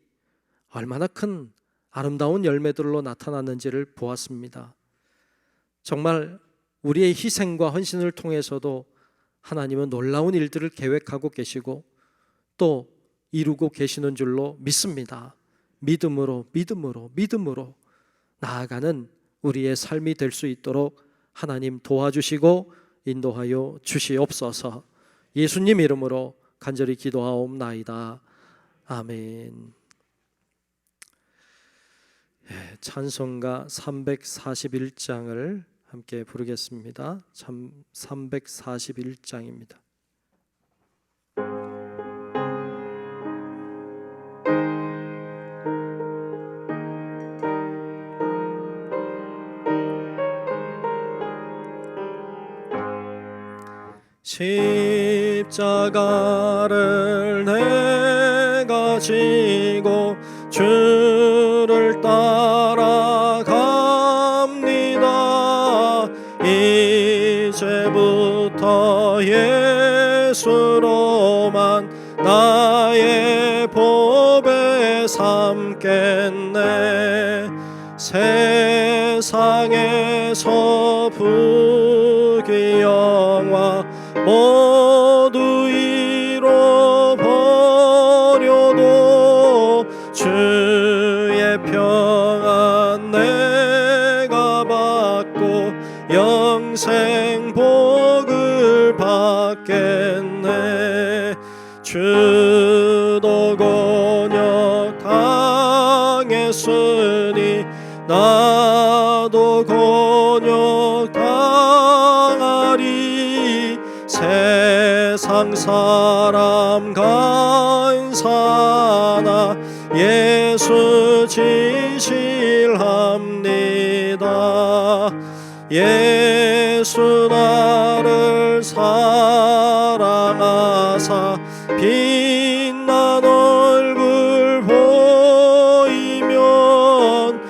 얼마나 큰 아름다운 열매들로 나타났는지를 보았습니다. 정말 우리의 희생과 헌신을 통해서도 하나님은 놀라운 일들을 계획하고 계시고 또 이루고 계시는 줄로 믿습니다. 믿음으로 나아가는 우리의 삶이 될 수 있도록 하나님 도와주시고 인도하여 주시옵소서. 예수님 이름으로 간절히 기도하옵나이다. 아멘. 찬송가 341장을 함께 부르겠습니다. 341장입니다. 십자가를 내가 지고 주를 따라갑니다. 이제부터 예수로만 나의 보배 삼겠네. 세상에서 부귀 영화 모두 잃어버려도 주의 평안 내가 받고 영생 복을 받겠네. 주도 곤욕 당했으니 나도 곤욕 당하리. 세상 사람 간사나 예수 진실합니다. 예수 나를 사랑하사 빛난 얼굴 보이면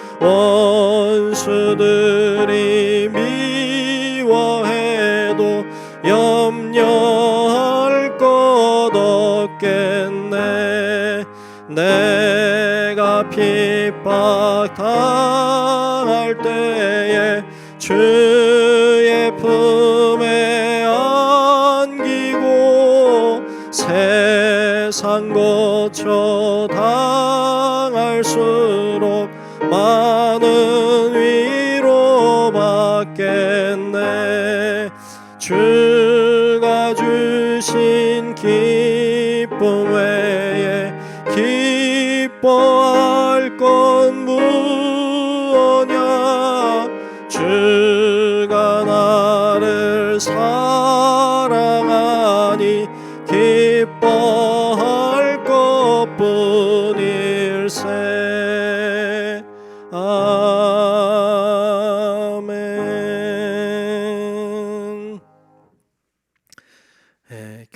원수들이 미워해도 염려할 것 없겠네. 내가 핍박 당할 때에 주의 품에 안기고 세상 고쳐 당할수록 많은 위로 받겠네. 주가 주신 기쁨 외에 기뻐할 건 무엇냐. 주가 나를 사랑하니 기뻐할 것뿐일세. 아멘.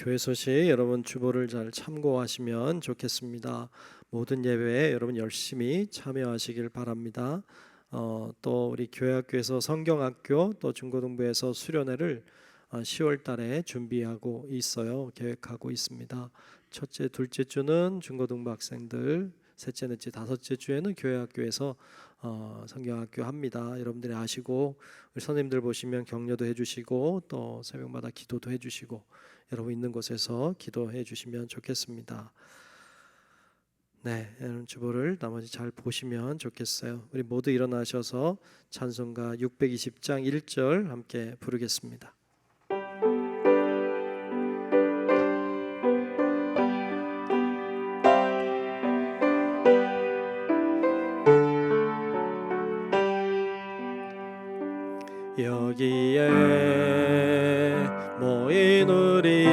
교회 소식 여러분 주보를 잘 참고하시면 좋겠습니다. 모든 예배에 여러분 열심히 참여하시길 바랍니다. 또 우리 교회학교에서 성경학교 또 중고등부에서 수련회를 10월 달에 준비하고 있어요. 계획하고 있습니다. 첫째, 둘째 주는 중고등부 학생들, 셋째, 넷째, 다섯째 주에는 교회학교에서 성경학교 합니다. 여러분들이 아시고 우리 선생님들 보시면 격려도 해주시고 또 새벽마다 기도도 해주시고 여러분 있는 곳에서 기도해 주시면 좋겠습니다. 네, 여러분 주보를 나머지 잘 보시면 좋겠어요. 우리 모두 일어나셔서 찬송가 620장 1절 함께 부르겠습니다. 여기에 모인 우리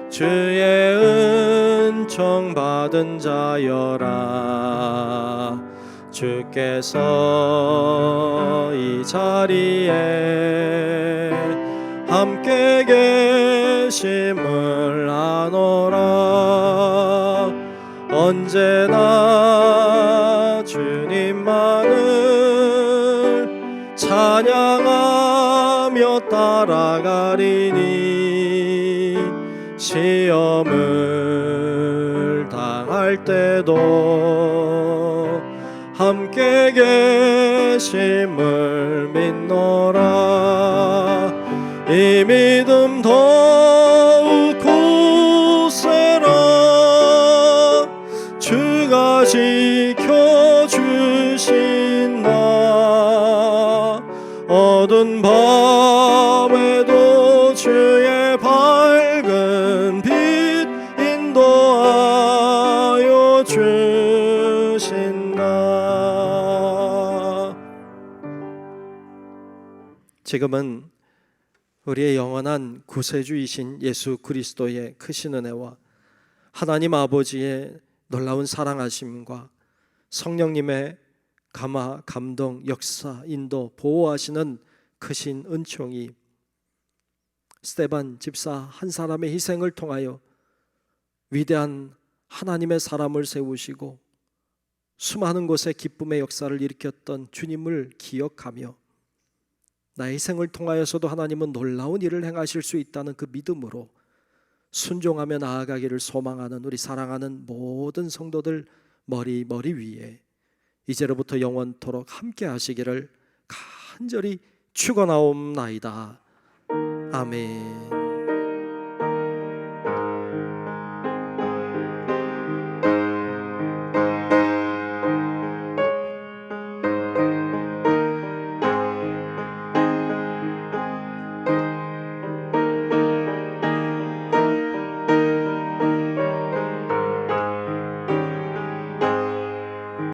주의 은총 받은 자여라. 주께서 이 자리에 함께 계심을 아노라. 언제나 주님만을 찬양하며 따라가리니 시험을 당할 때도 함께 계심을 믿노라. 이 믿음 더욱 굳세라. 주가 지켜주신 나 어두운 밤에도 주의 밝은 빛 인도하여 주신다. 지금은 우리의 영원한 구세주이신 예수 그리스도의 크신 은혜와 하나님 아버지의 놀라운 사랑하심과 성령님의 감화, 감동, 역사, 인도, 보호하시는 크신 은총이 스데반 집사 한 사람의 희생을 통하여 위대한 하나님의 사람을 세우시고 수많은 곳에 기쁨의 역사를 일으켰던 주님을 기억하며 나의 희생을 통하여서도 하나님은 놀라운 일을 행하실 수 있다는 그 믿음으로 순종하며 나아가기를 소망하는 우리 사랑하는 모든 성도들 머리 위에 이제로부터 영원토록 함께 하시기를 간절히 축원하옵나이다. 아멘.